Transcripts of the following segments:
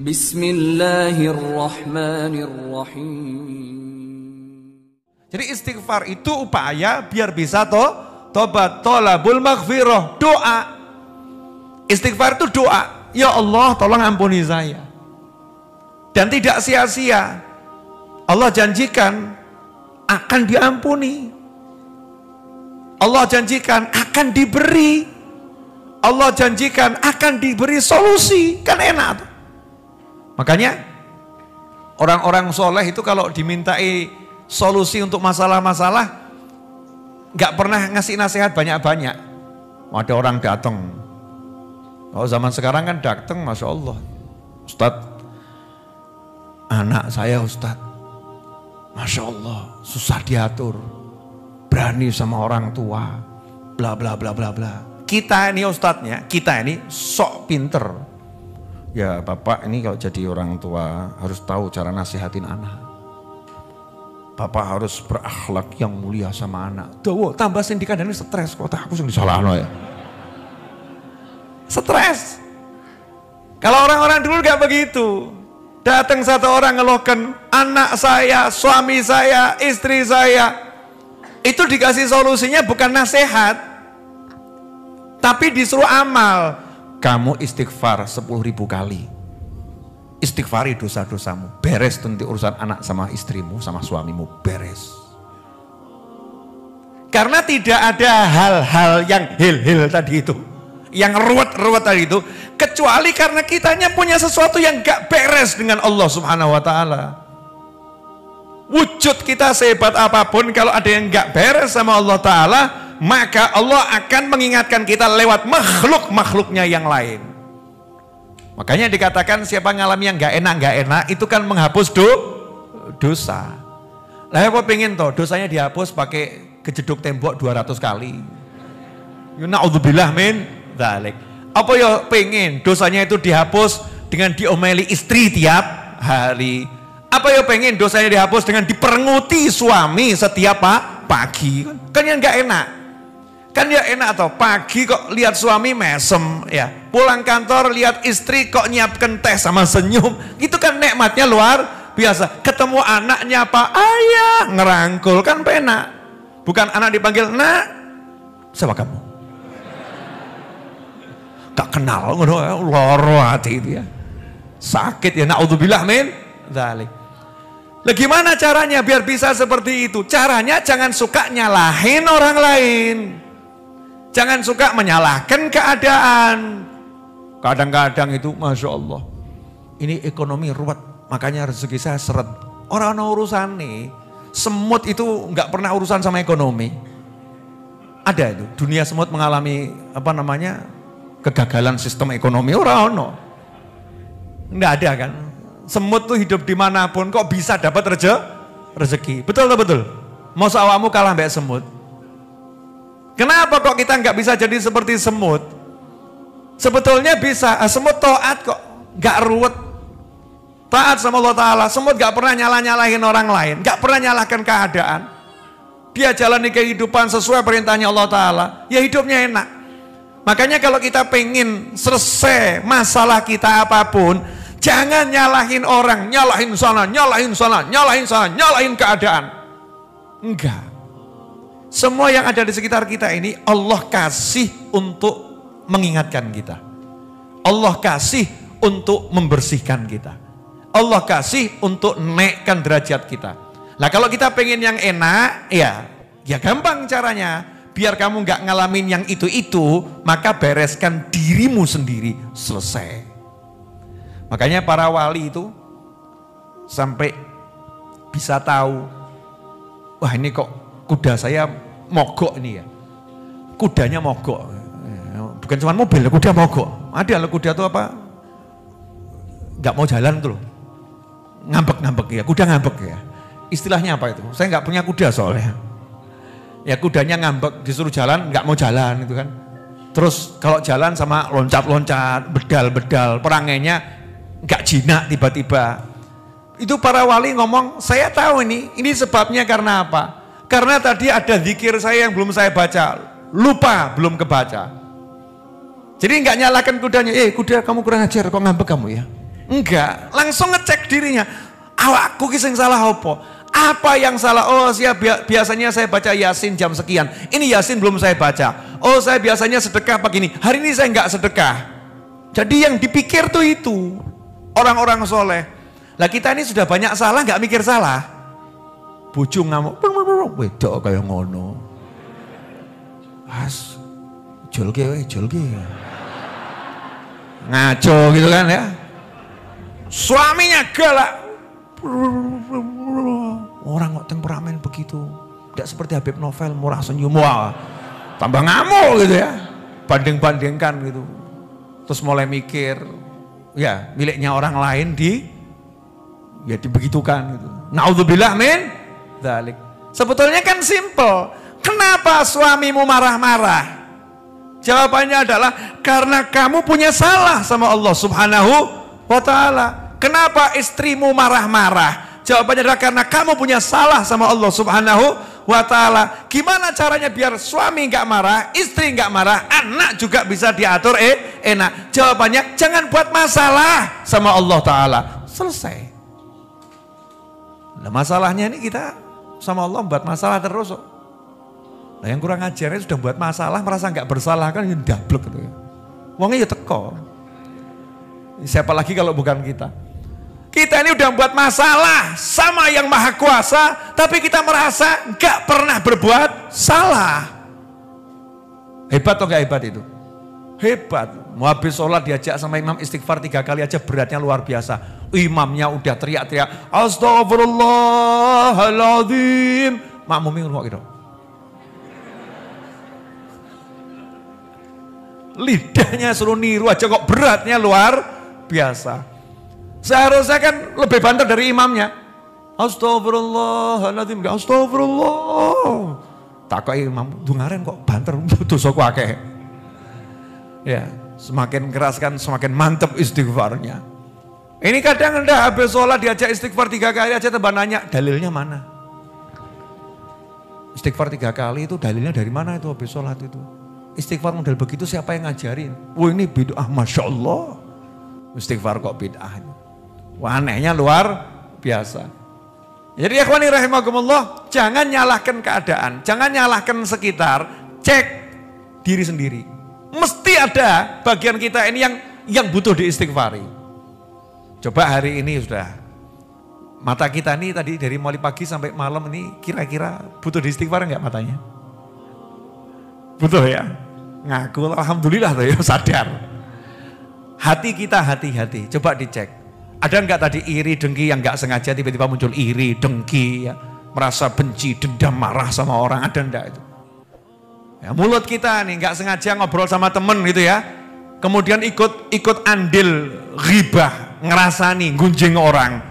Bismillahirrahmanirrahim. Jadi istighfar itu upaya biar bisa tobat, tolabul maghfirah, doa. Istighfar itu doa. Ya Allah, tolong ampuni saya. Dan tidak sia-sia. Allah janjikan akan diampuni. Allah janjikan akan diberi. Allah janjikan akan diberi solusi. Kan enak tuh. Makanya orang-orang soleh itu kalau dimintai solusi untuk masalah-masalah nggak pernah ngasih nasihat banyak-banyak. Ada orang datang. Kalau zaman sekarang kan datang, Masya Allah. Ustadz, anak saya Ustadz, Masya Allah, susah diatur. Berani sama orang tua. Bla bla bla bla bla. Kita ini Ustadznya, kita ini sok pinter. Ya Bapak ini kalau jadi orang tua harus tahu cara nasihatin anak. Bapak harus berakhlak yang mulia sama anak. Tuh, tambah sindikan ini stres kok. Aku sing disalahno ya. Stres. Kalau orang-orang dulu gak begitu. Datang satu orang ngeluhkan anak saya, suami saya, istri saya. Itu dikasih solusinya bukan nasihat. Tapi disuruh amal. Kamu istighfar 10.000 kali. Istighfari dosa-dosamu. Beres nanti urusan anak sama istrimu, sama suamimu. Beres. Karena tidak ada hal-hal yang hil-hil tadi itu. Yang ruwet-ruwet tadi itu. Kecuali karena kitanya punya sesuatu yang gak beres dengan Allah subhanahu wa ta'ala. Wujud kita sehebat apapun, kalau ada yang gak beres sama Allah ta'ala, maka Allah akan mengingatkan kita lewat makhluk-makhluknya yang lain. Makanya dikatakan siapa ngalami yang gak enak itu kan menghapus dosa. Lah aku pengen toh dosanya dihapus pakai kejeduk tembok 200 kali. Na'udzubillah min dzalik. Apa ya pengen dosanya itu dihapus dengan diomeli istri tiap hari. Apa ya pengen dosanya dihapus dengan diperenguti suami setiap pagi. Kan yang gak enak. Kan ya enak toh, pagi kok lihat suami mesem ya, pulang kantor lihat istri kok nyiapkan teh sama senyum, itu kan nikmatnya luar biasa. Ketemu anaknya Pak Ayah ngerangkul kan penak, bukan anak dipanggil nak, siapa kamu? Gak kenal, loro hati itu ya, sakit ya, na'udzubillah min dzalik. Lah gimana caranya biar bisa seperti itu? Caranya jangan suka nyalahin orang lain. Jangan suka menyalahkan keadaan. Kadang-kadang itu Masya Allah. Ini ekonomi ruwet. Makanya rezeki saya seret. Orang urusan nih. Semut itu nggak pernah urusan sama ekonomi. Ada itu. Dunia semut mengalami apa namanya kegagalan sistem ekonomi. Orang nggak ada kan. Semut tuh hidup dimanapun kok bisa dapat rezeki. Betul atau betul? Mau awakmu kalah mbak semut. Kenapa kok kita nggak bisa jadi seperti semut? Sebetulnya bisa. Semut taat kok, nggak ruwet. Taat sama Allah Ta'ala. Semut nggak pernah nyalahin orang lain, nggak pernah nyalahkan keadaan. Dia jalani kehidupan sesuai perintahnya Allah Ta'ala. Ya hidupnya enak. Makanya kalau kita pengen selesai masalah kita apapun, jangan nyalahin orang, nyalahin sana, nyalahin sana, nyalahin sana, nyalahin keadaan. Enggak. Semua yang ada di sekitar kita ini Allah kasih untuk mengingatkan kita. Allah kasih untuk membersihkan kita. Allah kasih untuk naikkan derajat kita. Nah kalau kita pengen yang enak, ya gampang caranya. Biar kamu nggak ngalamin yang itu, maka bereskan dirimu sendiri, selesai. Makanya para wali itu sampai bisa tahu, wah ini kok kuda saya mogok ini ya. Kudanya mogok. Bukan cuma mobil, kuda mogok. Ada loh kuda itu apa? Nggak mau jalan tuh. Ngambek-ngambek ya, kuda ngambek ya. Istilahnya apa itu? Saya nggak punya kuda soalnya. Ya kudanya ngambek, disuruh jalan, nggak mau jalan itu kan. Terus kalau jalan sama loncat-loncat, bedal-bedal, perangainya nggak jinak tiba-tiba. Itu para wali ngomong, saya tahu ini sebabnya karena apa? Karena tadi ada zikir saya yang belum saya baca, lupa belum kebaca. Jadi nggak nyalakan kudanya, kuda kamu kurang ajar, kok ngambek kamu ya? Enggak, langsung ngecek dirinya. Awakku ki sing salah apa? Apa yang salah? Oh, biasanya saya baca Yasin jam sekian. Ini Yasin belum saya baca. Oh, saya biasanya sedekah begini. Hari ini saya enggak sedekah. Jadi yang dipikir tuh itu orang-orang soleh. Lah kita ini sudah banyak salah, enggak mikir salah. Bojo ngamuk, wedok kayak ngono. As, jolke. Ngaco gitu kan ya. Suaminya galak. Orang kok temperamen begitu. Tidak seperti Habib Novel, murah senyum. Wah, tambah ngamuk gitu ya. Banding-bandingkan gitu. Terus mulai mikir, ya miliknya orang lain ya dibegitukan gitu. Naudzubillah min dzalik. Sebetulnya kan simple. Kenapa suamimu marah-marah? Jawabannya adalah karena kamu punya salah sama Allah Subhanahu wa ta'ala. Kenapa istrimu marah-marah? Jawabannya adalah karena kamu punya salah sama Allah Subhanahu wa ta'ala. Gimana caranya biar suami nggak marah, istri nggak marah, anak juga bisa diatur enak? Jawabannya jangan buat masalah sama Allah ta'ala. Selesai. Nah, masalahnya ini kita sama Allah buat masalah terus. Nah, yang kurang ajarnya sudah buat masalah, merasa nggak bersalah kan yang dablek gitu ya. Wongnya ya teko. Siapa lagi kalau bukan kita? Kita ini udah buat masalah sama yang maha kuasa, tapi kita merasa nggak pernah berbuat salah. Hebat atau nggak hebat itu? Hebat. Mau habis sholat diajak sama imam istighfar 3 kali aja beratnya luar biasa. Imamnya udah teriak-teriak, Astagfirullahaladzim. Makmumnya ngomong gitu. Lidahnya suruh niru aja kok beratnya luar biasa. Seharusnya kan lebih banter dari imamnya. Astagfirullahaladzim, astagfirullah. Takoki imam, dungaren kok banter dosaku akeh. Ya, semakin keras kan semakin mantep istighfarnya. Ini kadang udah habis sholat diajak istighfar 3 kali aja tembak nanya, dalilnya mana? Istighfar 3 kali itu dalilnya dari mana itu habis sholat itu? Istighfar model begitu siapa yang ngajarin? Wah ini bid'ah, Masya Allah. Istighfar kok bid'ah. Wah anehnya luar biasa. Jadi ikhwani rahimakumullah, jangan nyalahkan keadaan, jangan nyalahkan sekitar, cek diri sendiri. Mesti ada bagian kita ini yang butuh diistighfari. Coba hari ini sudah, mata kita ini tadi dari mulai pagi sampai malam ini kira-kira butuh diistighfar enggak matanya? Butuh ya? Ngaku alhamdulillah tuh ya sadar. Hati kita hati-hati, coba dicek. Ada enggak tadi iri, dengki yang enggak sengaja tiba-tiba muncul iri, dengki, ya, merasa benci, dendam, marah sama orang, ada enggak itu? Ya, mulut kita nih enggak sengaja ngobrol sama temen gitu ya. Kemudian ikut andil ghibah, ngerasani, gunjing orang.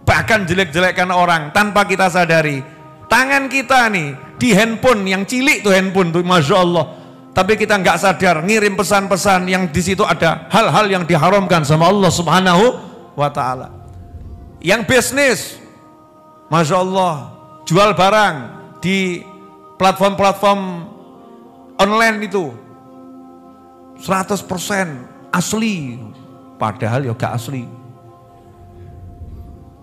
Bahkan jelek-jelekkan orang tanpa kita sadari. Tangan kita nih di handphone yang cilik tuh handphone tuh Masya Allah. Tapi kita nggak sadar ngirim pesan-pesan yang di situ ada hal-hal yang diharamkan sama Allah Subhanahu wa ta'ala. Yang bisnis, Masya Allah, jual barang di platform-platform online itu 100% asli, padahal ya gak asli.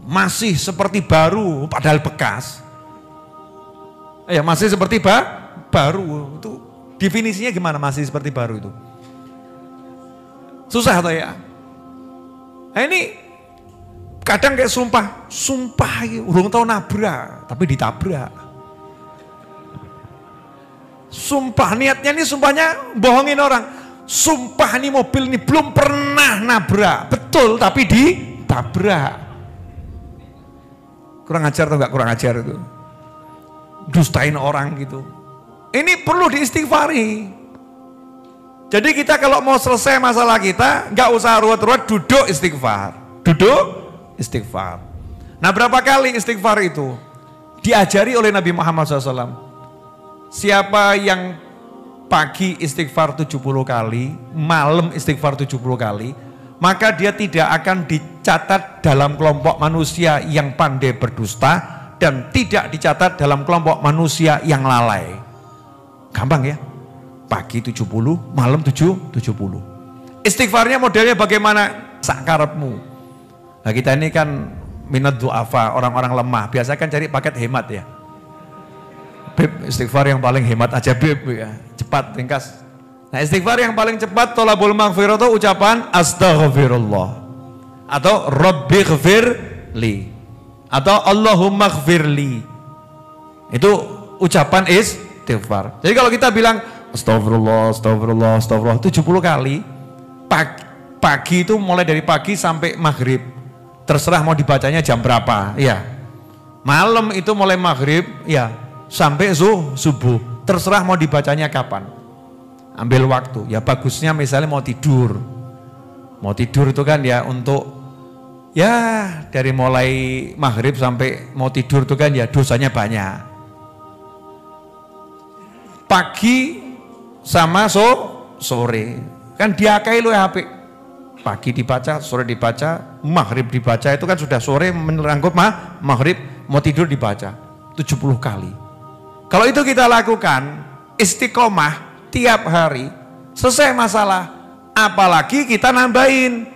Masih seperti baru, padahal bekas. Ya masih seperti baru. Itu definisinya gimana masih seperti baru itu? Susah atau ya? Nah ini kadang kayak sumpah urung tahu nabrak, tapi ditabrak. Sumpah niatnya ini sumpahnya bohongin orang. Sumpah nih mobil ini belum pernah nabrak, betul tapi ditabrak. Kurang ajar atau enggak kurang ajar itu? Dustain orang gitu. Ini perlu diistighfari. Jadi kita kalau mau selesai masalah kita, enggak usah ruwet-ruwet, duduk istighfar. Duduk istighfar. Nah berapa kali istighfar itu? Diajari oleh Nabi Muhammad SAW. Siapa yang pagi istighfar 70 kali, malam istighfar 70 kali, maka dia tidak akan dicatat dalam kelompok manusia yang pandai berdusta dan tidak dicatat dalam kelompok manusia yang lalai. Gampang ya? Pagi 70, malam 70. Istighfarnya modelnya bagaimana? Sakarepmu. Nah kita ini kan minat du'afa, orang-orang lemah. Biasa kan cari paket hemat ya. Beb, istighfar yang paling hemat aja Beb ya. Cepat, ringkas. Nah istighfar yang paling cepat tolabul maghfirah itu ucapan astaghfirullah. Atau rabbighfirli. Atau Allahumma ghfirli. Itu ucapan istighfar. Jadi kalau kita bilang astagfirullah, astagfirullah, astagfirullah 70 kali. Pagi itu mulai dari pagi sampai maghrib. Terserah mau dibacanya jam berapa, ya. Malam itu mulai maghrib, ya, sampai subuh. Terserah mau dibacanya kapan. Ambil waktu. Ya bagusnya misalnya mau tidur. Mau tidur itu kan ya untuk, ya dari mulai maghrib sampai mau tidur itu kan ya dosanya banyak. Pagi sama sore, kan diakai lu ya HP. Pagi dibaca, sore dibaca, maghrib dibaca, itu kan sudah sore menerangkut maghrib, mau tidur dibaca 70 kali. Kalau itu kita lakukan istiqomah tiap hari, selesai masalah. Apalagi kita nambahin,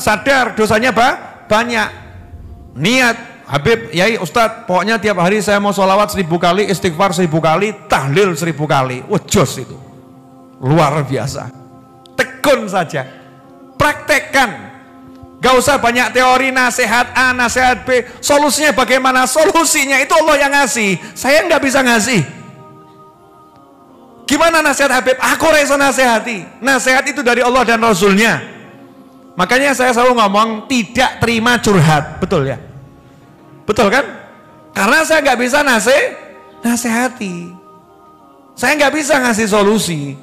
sadar dosanya banyak. Niat, Habib, Yai, Ustadz, pokoknya tiap hari saya mau sholawat 1000 kali, istighfar 1000 kali, tahlil 1000 kali. Jos itu, luar biasa. Tekun saja. Praktekkan, gak usah banyak teori, nasihat A, nasihat B. Solusinya bagaimana? Solusinya itu Allah yang ngasih, saya nggak bisa ngasih. Gimana nasihat Habib? Aku reso nasihati. Nasihat itu dari Allah dan Rasulnya. Makanya saya selalu ngomong tidak terima curhat, betul ya? Betul kan? Karena saya nggak bisa nasihati. Saya nggak bisa ngasih solusi.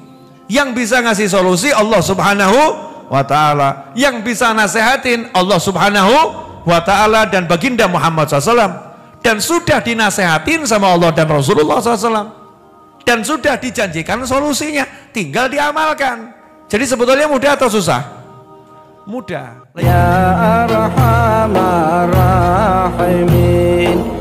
Yang bisa ngasih solusi Allah Subhanahu wa ta'ala. Yang bisa nasehatin Allah Subhanahu wa ta'ala dan baginda Muhammad SAW. Dan sudah dinasehatin sama Allah dan Rasulullah SAW. Dan sudah dijanjikan solusinya, tinggal diamalkan. Jadi sebetulnya mudah atau susah? Mudah. Ya Arhamar Rahimin.